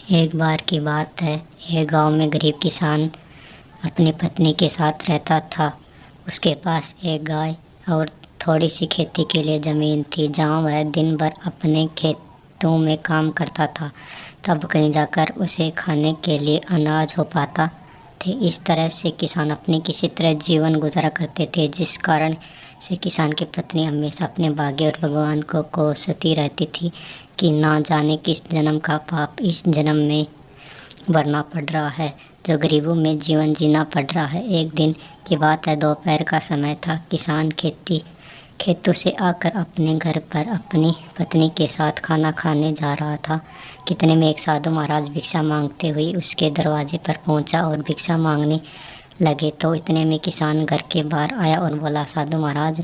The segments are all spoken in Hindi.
एक बार की बात है, एक गांव में गरीब किसान अपनी पत्नी के साथ रहता था। उसके पास एक गाय और थोड़ी सी खेती के लिए ज़मीन थी, जहाँ वह दिन भर अपने खेतों में काम करता था। तब कहीं जाकर उसे खाने के लिए अनाज हो पाता थे। इस तरह से किसान अपनी किसी तरह जीवन गुजारा करते थे, जिस कारण से किसान की पत्नी हमेशा अपने भाग्य और भगवान को कोसती रहती थी कि ना जाने किस जन्म का पाप इस जन्म में भरना पड़ रहा है, जो गरीबों में जीवन जीना पड़ रहा है। एक दिन की बात है, दोपहर का समय था। किसान खेतों से आकर अपने घर पर अपनी पत्नी के साथ खाना खाने जा रहा था। कितने में एक साधु महाराज भिक्षा मांगते हुए उसके दरवाजे पर पहुंचा और भिक्षा मांगने लगे। तो इतने में किसान घर के बाहर आया और बोला, साधु महाराज,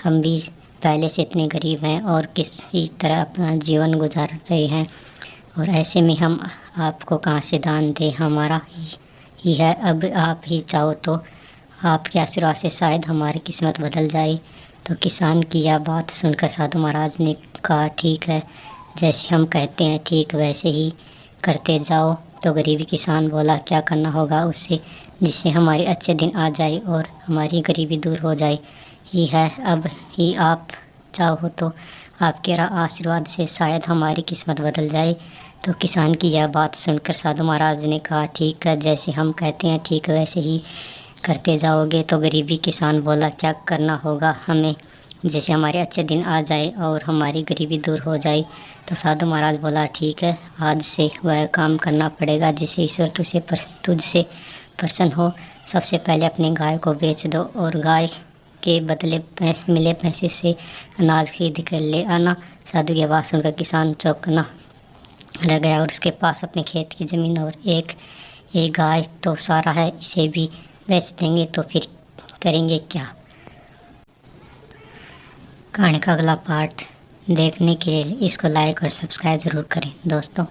हम भी पहले से इतने गरीब हैं और किसी तरह अपना जीवन गुजार रहे हैं, और ऐसे में हम आपको कहाँ से दान दें, हमारा ही है। अब आप ही चाहो तो आपके आशीर्वाद से शायद हमारी किस्मत बदल जाए। तो किसान की यह बात सुनकर साधु महाराज ने कहा, ठीक है, जैसे हम कहते हैं ठीक वैसे ही करते जाओ। तो गरीबी किसान बोला, क्या करना होगा उससे जिससे हमारे अच्छे दिन आ जाए और हमारी गरीबी दूर हो जाए। ही है, अब ही आप चाहो तो आपके आशीर्वाद से शायद हमारी किस्मत बदल जाए। तो किसान की यह बात सुनकर साधु महाराज ने कहा, ठीक है, जैसे हम कहते हैं ठीक वैसे ही करते जाओगे। तो गरीबी किसान बोला, क्या करना होगा हमें जैसे हमारे अच्छे दिन आ जाए और हमारी गरीबी दूर हो जाए। तो साधु महाराज बोला, ठीक है, आज से वह काम करना पड़ेगा जिससे ईश्वर तुझसे प्रसन्न हो। सबसे पहले अपनी गाय को बेच दो और गाय के बदले मिले पैसे से अनाज खरीद कर ले आना। साधु की आवाज़ सुनकर किसान चौंकना रह गया और उसके पास अपने खेत की ज़मीन और एक गाय तो सारा है, इसे भी बेच देंगे तो फिर करेंगे क्या। कहानी का अगला पार्ट देखने के लिए इसको लाइक और सब्सक्राइब ज़रूर करें दोस्तों।